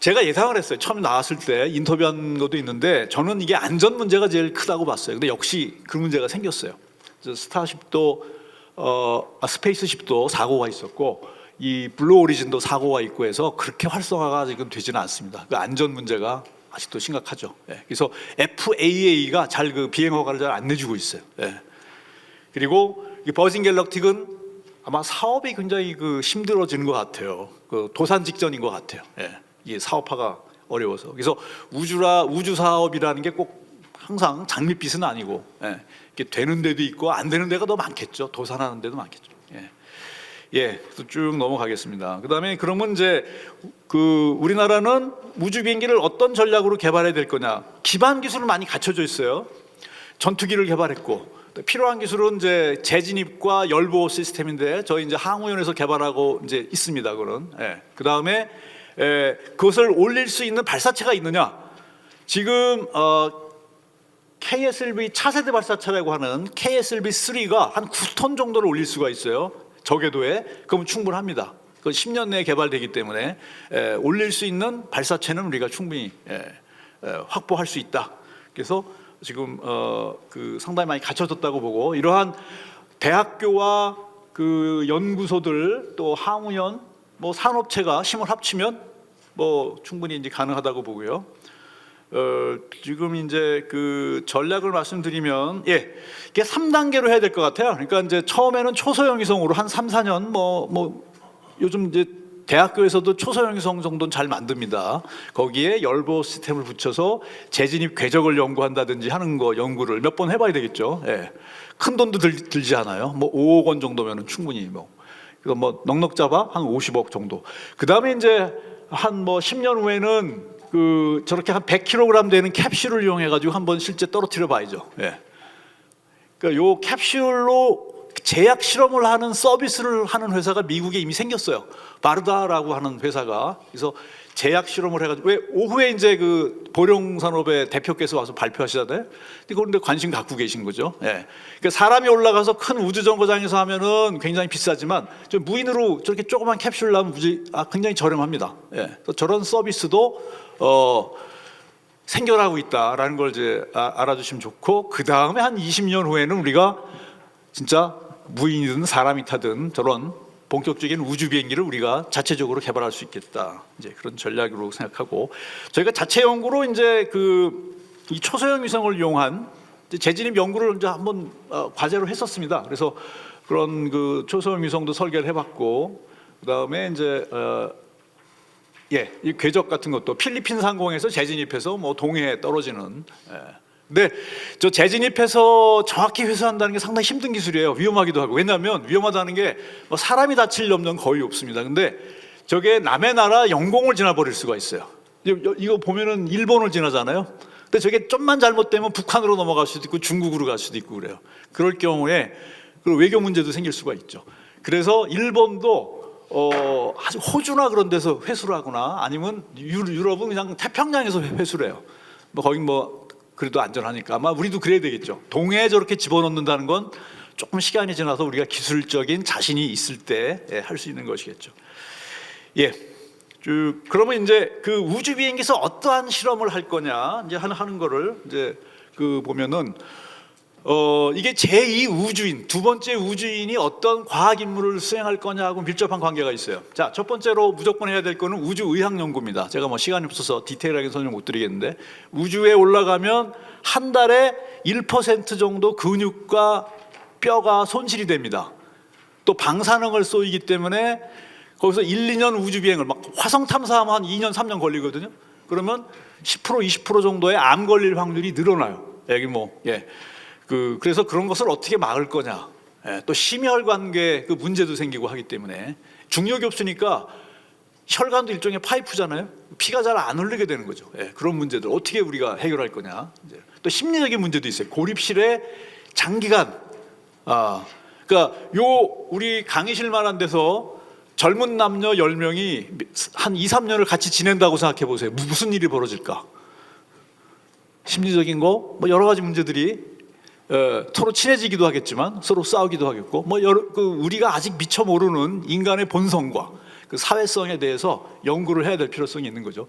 제가 예상을 했어요. 처음 나왔을 때 인터뷰한 것도 있는데 저는 이게 안전 문제가 제일 크다고 봤어요. 근데 역시 그 문제가 생겼어요. 스타쉽도 스페이스쉽도 사고가 있었고 이 블루 오리진도 사고가 있고 해서 그렇게 활성화가 지금 되지는 않습니다. 그 안전 문제가 아직도 심각하죠. 예. 그래서 FAA가 잘 그 비행 허가를 잘 안 내주고 있어요. 예. 그리고 이 버진 갤럭틱은 아마 사업이 굉장히 그 힘들어지는 것 같아요. 그 도산 직전인 것 같아요. 예. 이게 사업화가 어려워서. 그래서 우주 사업이라는 게 꼭 항상 장밋빛은 아니고, 예. 이게 되는 데도 있고 안 되는 데가 더 많겠죠. 도산하는 데도 많겠죠. 예. 예, 쭉 넘어가겠습니다. 그다음에 그러면 이제 그 우리나라는 우주 비행기를 어떤 전략으로 개발해야 될 거냐? 기반 기술은 많이 갖춰져 있어요. 전투기를 개발했고 필요한 기술은 이제 재진입과 열보호 시스템인데 저희 이제 항우연에서 개발하고 이제 있습니다. 그런. 예. 그다음에 그것을 올릴 수 있는 발사체가 있느냐? 지금 KSLV 차세대 발사체라고 하는 KSLV-3가 한 9톤 정도를 올릴 수가 있어요. 저궤도에. 그럼 충분합니다. 그 10년 내에 개발되기 때문에 올릴 수 있는 발사체는 우리가 충분히 확보할 수 있다. 그래서 지금 그 상당히 많이 갖춰졌다고 보고 이러한 대학교와 그 연구소들 또 항우연 뭐 산업체가 힘을 합치면 뭐 충분히 이제 가능하다고 보고요. 지금 이제 그 전략을 말씀드리면 이게 3단계로 해야 될 것 같아요. 그러니까 이제 처음에는 초소형 위성으로 한 3, 4년 뭐 요즘 이제 대학교에서도 초소형 위성 정도는 잘 만듭니다. 거기에 열보 시스템을 붙여서 재진입 궤적을 연구한다든지 하는 거 연구를 몇 번 해봐야 되겠죠. 예. 큰 돈도 들지 않아요. 뭐 5억 원 정도면은 충분히 그래서 뭐 넉넉 잡아 한 50억 정도. 그 다음에 이제 한 뭐 10년 후에는 그 저렇게 한 100kg 되는 캡슐을 이용해 가지고 한번 실제 떨어뜨려 봐야죠. 예. 그러니까 요 캡슐로 제약 실험을 하는 서비스를 하는 회사가 미국에 이미 생겼어요. 바르다라고 하는 회사가. 그래서 제약 실험을 해가지고 왜 오후에 이제 그 보령 산업의 대표께서 와서 발표하시잖아요. 그런데 관심 갖고 계신 거죠. 예. 그러니까 사람이 올라가서 큰 우주 정거장에서 하면은 굉장히 비싸지만 좀 무인으로 저렇게 조그만 캡슐 나면 굉장히 저렴합니다. 예. 저런 서비스도 생겨나고 있다라는 걸 이제 알아주시면 좋고 그 다음에 한 20년 후에는 우리가 진짜 무인이든 사람이 타든 저런 본격적인 우주 비행기를 우리가 자체적으로 개발할 수 있겠다. 이제 그런 전략으로 생각하고 저희가 자체 연구로 이제 이 초소형 위성을 이용한 재진입 연구를 이제 한번 과제로 했었습니다. 그래서 그런 그 초소형 위성도 설계를 해봤고 그 다음에 이제 이 궤적 같은 것도 필리핀 상공에서 재진입해서 뭐 동해에 떨어지는. 근데 저 재진입해서 정확히 회수한다는 게 상당히 힘든 기술이에요. 위험하기도 하고. 왜냐하면 위험하다는 게 뭐 사람이 다칠 염려는 거의 없습니다. 근데 저게 남의 나라 영공을 지나버릴 수가 있어요. 이거 보면은 일본을 지나잖아요. 근데 저게 좀만 잘못되면 북한으로 넘어갈 수도 있고 중국으로 갈 수도 있고 그래요. 그럴 경우에 그 외교 문제도 생길 수가 있죠. 그래서 일본도 아주 호주나 그런 데서 회수를 하거나 아니면 유럽은 그냥 태평양에서 회수를 해요. 뭐 거기 뭐 그래도 안전하니까 아마 우리도 그래야 되겠죠. 동해에 저렇게 집어넣는다는 건 조금 시간이 지나서 우리가 기술적인 자신이 있을 때 할 수 있는 것이겠죠. 그러면 이제 그 우주 비행기에서 어떠한 실험을 할 거냐 이제 하는 거를 이제 그 보면은 이게 제2 우주인 두 번째 우주인이 어떤 과학 임무를 수행할 거냐하고 밀접한 관계가 있어요. 자, 첫 번째로 무조건 해야 될 거는 우주 의학 연구입니다. 제가 뭐 시간이 없어서 디테일하게 설명 못 드리겠는데 우주에 올라가면 한 달에 1% 정도 근육과 뼈가 손실이 됩니다. 또 방사능을 쏘이기 때문에 거기서 1, 2년 우주 비행을 막 화성 탐사하면 한 2년, 3년 걸리거든요. 그러면 10%, 20% 정도의 암 걸릴 확률이 늘어나요. 여기 그래서 그런 것을 어떻게 막을 거냐. 또 심혈관계 그 문제도 생기고 하기 때문에 중력이 없으니까 혈관도 일종의 파이프잖아요. 피가 잘 안 흐르게 되는 거죠. 그런 문제들 어떻게 우리가 해결할 거냐. 또 심리적인 문제도 있어요. 고립실에 장기간 그러니까 우리 강의실만 한 데서 젊은 남녀 10명이 한 2, 3년을 같이 지낸다고 생각해 보세요. 무슨 일이 벌어질까? 심리적인 거 뭐 여러 가지 문제들이 서로 친해지기도 하겠지만 서로 싸우기도 하겠고 뭐 우리가 아직 미처 모르는 인간의 본성과 그 사회성에 대해서 연구를 해야 될 필요성이 있는 거죠.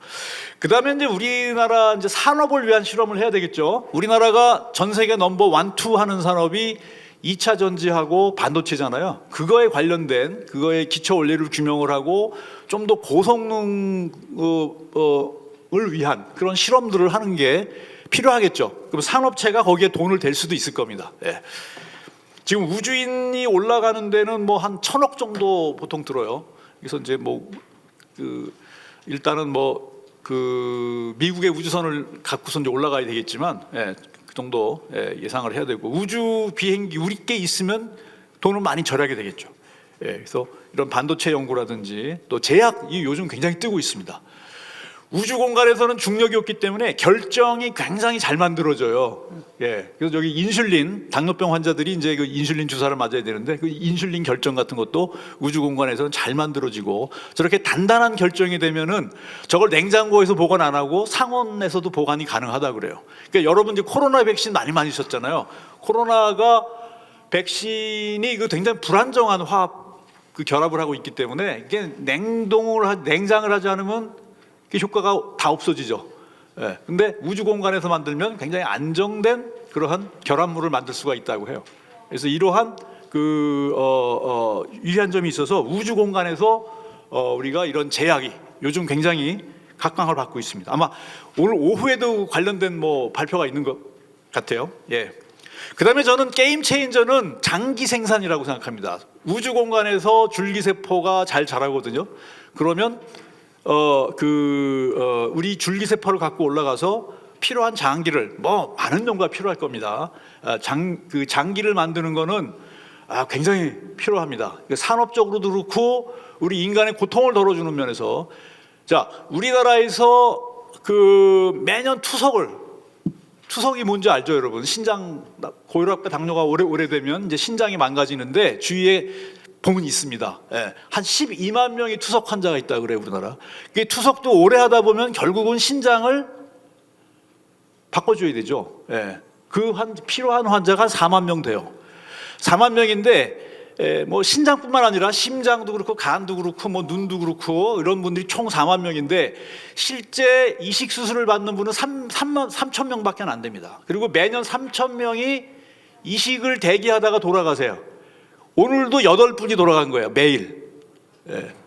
그다음에 이제 우리나라 이제 산업을 위한 실험을 해야 되겠죠. 우리나라가 전 세계 넘버 1, 2 하는 산업이 2차 전지하고 반도체잖아요. 그거에 관련된 그거의 기초 원리를 규명을 하고 좀 더 고성능을 위한 그런 실험들을 하는 게 필요하겠죠. 그럼 산업체가 거기에 돈을 댈 수도 있을 겁니다. 예. 지금 우주인이 올라가는 데는 뭐 한 1,000억 정도 보통 들어요. 그래서 이제 뭐 일단은 미국의 우주선을 갖고서 이제 올라가야 되겠지만 그 정도 예상을 해야 되고 우주 비행기 우리 게 있으면 돈을 많이 절약이 되겠죠. 그래서 이런 반도체 연구라든지 또 제약이 요즘 굉장히 뜨고 있습니다. 우주 공간에서는 중력이 없기 때문에 결정이 굉장히 잘 만들어져요. 그래서 저기 인슐린 당뇨병 환자들이 이제 그 인슐린 주사를 맞아야 되는데 그 인슐린 결정 같은 것도 우주 공간에서는 잘 만들어지고 저렇게 단단한 결정이 되면은 저걸 냉장고에서 보관 안 하고 상온에서도 보관이 가능하다 그래요. 그러니까 여러분 이제 코로나 백신 많이 맞으셨잖아요. 코로나가 백신이 그 굉장히 불안정한 화학 그 결합을 하고 있기 때문에 이게 냉장을 하지 않으면 그 효과가 다 없어지죠. 근데 우주 공간에서 만들면 굉장히 안정된 그러한 결합물을 만들 수가 있다고 해요. 그래서 이러한 유리한 점이 있어서 우주 공간에서 우리가 이런 제약이 요즘 굉장히 각광을 받고 있습니다. 아마 오늘 오후에도 관련된 발표가 있는 것 같아요. 그다음에 저는 게임 체인저는 장기 생산이라고 생각합니다. 우주 공간에서 줄기세포가 잘 자라거든요. 그러면 우리 줄기세포를 갖고 올라가서 필요한 장기를 많은 연구가 필요할 겁니다. 장기를 만드는 거는 굉장히 필요합니다. 산업적으로도 그렇고 우리 인간의 고통을 덜어주는 면에서 자 우리나라에서 매년 투석이 뭔지 알죠, 여러분? 고혈압과 당뇨가 오래되면 이제 신장이 망가지는데 주위에 보면 있습니다. 한 12만 명의 투석 환자가 있다 그래요, 우리나라. 투석도 오래 하다 보면 결국은 신장을 바꿔줘야 되죠. 필요한 환자가 한 4만 명 돼요. 4만 명인데 신장뿐만 아니라 심장도 그렇고 간도 그렇고 눈도 그렇고 이런 분들이 총 4만 명인데 실제 이식 수술을 받는 분은 3천 명밖에 안 됩니다. 그리고 매년 3천 명이 이식을 대기하다가 돌아가세요. 오늘도 8분이 돌아간 거예요, 매일.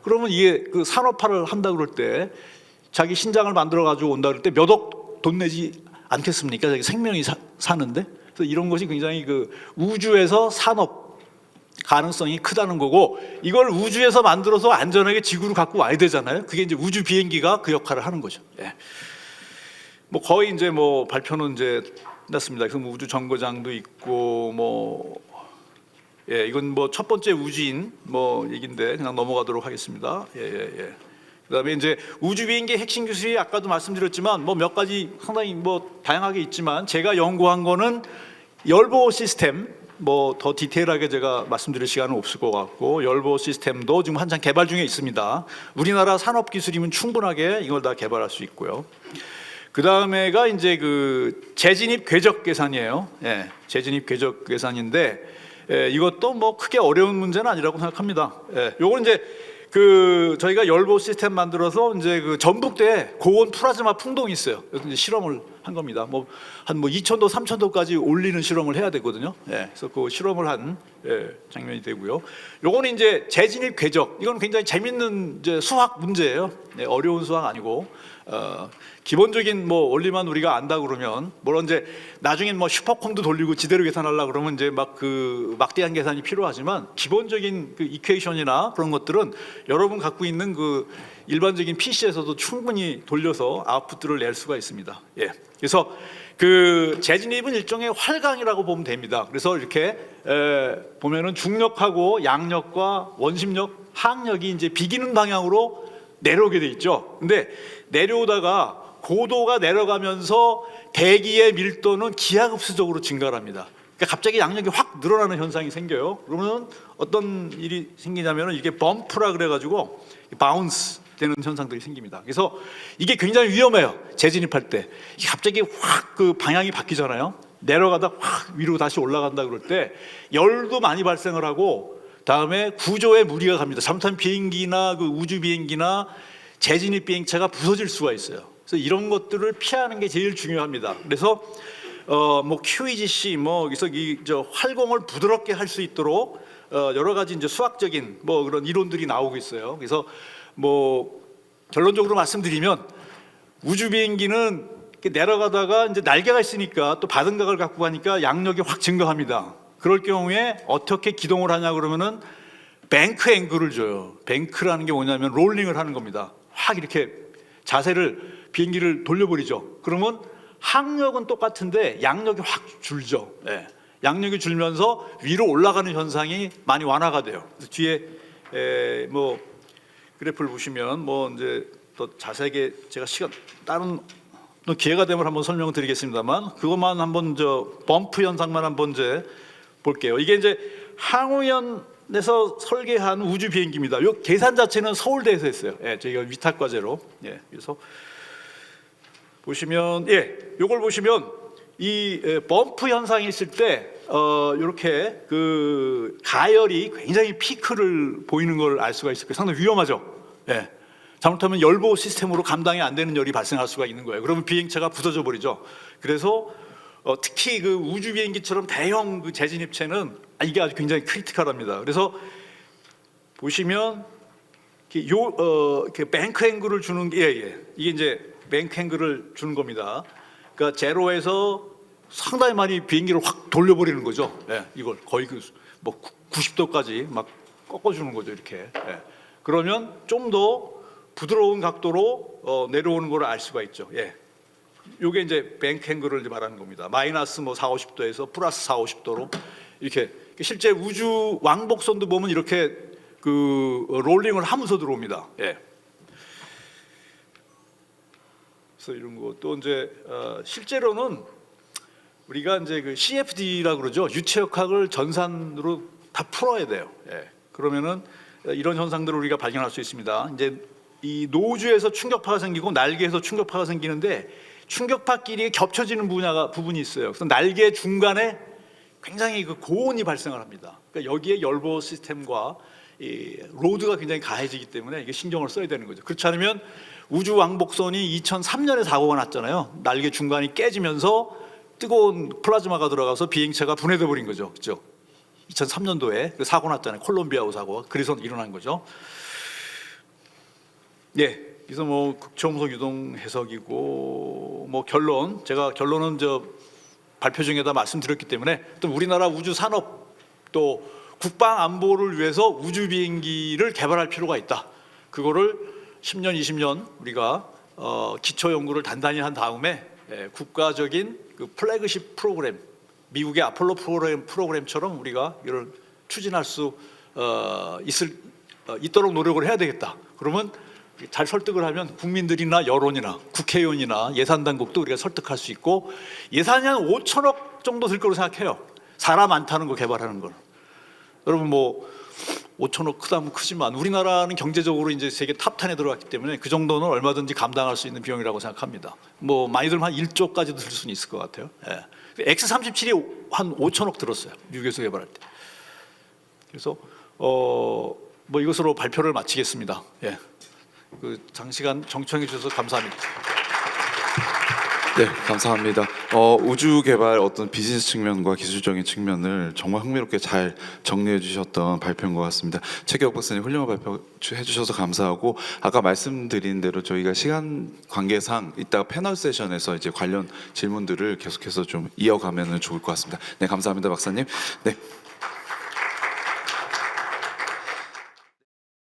그러면 이게 산업화를 한다 그럴 때 자기 신장을 만들어 가지고 온다 그럴 때 몇 억 돈 내지 않겠습니까? 자기 생명이 사는데. 그래서 이런 것이 굉장히 우주에서 산업 가능성이 크다는 거고 이걸 우주에서 만들어서 안전하게 지구로 갖고 와야 되잖아요. 그게 이제 우주 비행기가 그 역할을 하는 거죠. 거의 이제 발표는 이제 끝났습니다. 그래서 우주 정거장도 있고 이건 첫 번째 우주인 얘기인데 그냥 넘어가도록 하겠습니다. 그다음에 이제 우주 비행기 핵심 기술이 아까도 말씀드렸지만 몇 가지 상당히 다양하게 있지만 제가 연구한 거는 열보 시스템 더 디테일하게 제가 말씀드릴 시간은 없을 것 같고 열보 시스템도 지금 한창 개발 중에 있습니다. 우리나라 산업 기술이면 충분하게 이걸 다 개발할 수 있고요. 그 다음에가 이제 재진입 궤적 계산이에요. 재진입 궤적 계산인데 이것도 크게 어려운 문제는 아니라고 생각합니다. 요건 이제 저희가 열보 시스템 만들어서 이제 전북대에 고온 플라즈마 풍동이 있어요. 그래서 이제 실험을 한 겁니다. 한 2,000도, 3,000도까지 올리는 실험을 해야 되거든요. 그래서 그 실험을 한 장면이 되고요. 요거는 이제 재진입 궤적. 이건 굉장히 재밌는 이제 수학 문제예요. 어려운 수학 아니고. 기본적인 원리만 우리가 안다 그러면 물론 이제 나중엔 슈퍼컴도 돌리고 지대로 계산하려고 그러면 이제 막대한 계산이 필요하지만 기본적인 이퀘이션이나 그런 것들은 여러분 갖고 있는 일반적인 PC에서도 충분히 돌려서 아웃풋들을 낼 수가 있습니다. 그래서 재진입은 일종의 활강이라고 보면 됩니다. 그래서 이렇게 보면은 중력하고 양력과 원심력, 항력이 이제 비기는 방향으로 내려오게 돼 있죠. 근데 내려오다가 고도가 내려가면서 대기의 밀도는 기하급수적으로 증가를 합니다. 그러니까 갑자기 양력이 확 늘어나는 현상이 생겨요. 그러면 어떤 일이 생기냐면 이게 범프라 그래가지고 바운스 되는 현상들이 생깁니다. 그래서 이게 굉장히 위험해요. 재진입할 때 이게 갑자기 확 방향이 바뀌잖아요. 내려가다 확 위로 다시 올라간다 그럴 때 열도 많이 발생을 하고 다음에 구조에 무리가 갑니다. 잘못하면 비행기나 그 우주 비행기나 재진입 비행체가 부서질 수가 있어요. 그래서 이런 것들을 피하는 게 제일 중요합니다. 그래서 뭐 QEGC 뭐 여기서 저 활공을 부드럽게 할 수 있도록 여러 가지 이제 수학적인 뭐 그런 이론들이 나오고 있어요. 그래서 뭐 결론적으로 말씀드리면 우주 비행기는 이렇게 내려가다가 이제 날개가 있으니까 또 바등각을 갖고 가니까 양력이 확 증가합니다. 그럴 경우에 어떻게 기동을 하냐 그러면은 뱅크 앵글을 줘요. 뱅크라는 게 뭐냐면 롤링을 하는 겁니다. 확 이렇게 자세를 비행기를 돌려버리죠. 그러면 항력은 똑같은데 양력이 확 줄죠. 예. 양력이 줄면서 위로 올라가는 현상이 많이 완화가 돼요. 그래서 뒤에 뭐 그래프를 보시면 뭐 이제 더 자세하게 제가 시간 다른 또 기회가 되면 한번 설명을 드리겠습니다만 그것만 한번 저 범프 현상만 한번 이제 볼게요. 이게 이제 항우연에서 설계한 우주 비행기입니다. 이 계산 자체는 서울대에서 했어요. 예, 저희가 위탁 과제로. 예, 그래서 보시면 요걸 보시면 이 범프 현상이 있을 때 이렇게 그 가열이 굉장히 피크를 보이는 걸 알 수가 있을 거예요. 상당히 위험하죠. 예. 잘못하면 열보호 시스템으로 감당이 안 되는 열이 발생할 수가 있는 거예요. 그러면 비행체가 부서져 버리죠. 그래서 특히 그 우주 비행기처럼 대형 그 재진입체는 이게 아주 굉장히 크리티컬합니다. 그래서 보시면 이렇게 뱅크 앵글을 주는 게 이게 이제 뱅크 앵글을 주는 겁니다. 그러니까 제로에서 상당히 많이 비행기를 확 돌려버리는 거죠. 예, 이걸 거의 뭐 90도까지 막 꺾어주는 거죠. 이렇게. 예. 그러면 좀 더 부드러운 각도로 내려오는 걸 알 수가 있죠. 예. 요게 이제 뱅크 앵글을 말하는 겁니다. 마이너스 뭐 4, 50도에서 플러스 4, 50도로 이렇게 실제 우주 왕복선도 보면 이렇게 그 롤링을 하면서 들어옵니다. 예. 그래서 이런 거 또 이제 실제로는 우리가 이제 그 CFD라고 그러죠. 유체역학을 전산으로 다 풀어야 돼요. 예. 그러면은 이런 현상들을 우리가 발견할 수 있습니다. 이제 이 노즈에서 충격파가 생기고 날개에서 충격파가 생기는데 충격파끼리 겹쳐지는 부분이 있어요. 그래서 날개 중간에 굉장히 그 고온이 발생을 합니다. 그러니까 여기에 열보 시스템과 이 로드가 굉장히 가해지기 때문에 이게 신경을 써야 되는 거죠. 그렇지 않으면 우주 왕복선이 2003년에 사고가 났잖아요. 날개 중간이 깨지면서 뜨거운 플라즈마가 들어가서 비행체가 분해돼 버린 거죠. 그렇죠? 2003년도에 사고 났잖아요. 콜롬비아호 사고. 그래서 일어난 거죠. 예. 그래서 뭐 극초음속 유동 해석이고 뭐 결론 제가 결론은 저 발표 중에다 말씀드렸기 때문에 또 우리나라 우주 산업 또 국방 안보를 위해서 우주 비행기를 개발할 필요가 있다. 그거를 10년, 20년 우리가 기초 연구를 단단히 한 다음에 국가적인 그 플래그십 프로그램, 미국의 아폴로 프로그램처럼 우리가 이걸 추진할 수 있도록 노력을 해야 되겠다. 그러면 잘 설득을 하면 국민들이나 여론이나 국회의원이나 예산당국도 우리가 설득할 수 있고 예산이 한 5천억 정도 들 거로 생각해요. 사람 안 타는 거 개발하는 걸. 여러분 뭐 5천억 크다면 크지만 우리나라는 경제적으로 이제 세계 탑10에 들어갔기 때문에 그 정도는 얼마든지 감당할 수 있는 비용이라고 생각합니다. 뭐 많이 들면 한 1조까지도 들 수는 있을 것 같아요. 예. X-37이 한 5천억 들었어요. 미국에서 개발할 때. 그래서 뭐 이것으로 발표를 마치겠습니다. 예. 그 장시간 정청해 주셔서 감사합니다. 네, 감사합니다. 우주 개발 어떤 비즈니스 측면과 기술적인 측면을 정말 흥미롭게 잘 정리해 주셨던 발표인 것 같습니다. 최기혁 박사님 훌륭한 발표 해주셔서 감사하고 아까 말씀드린 대로 저희가 시간 관계상 이따 패널 세션에서 이제 관련 질문들을 계속해서 좀 이어가면 좋을 것 같습니다. 네, 감사합니다, 박사님. 네.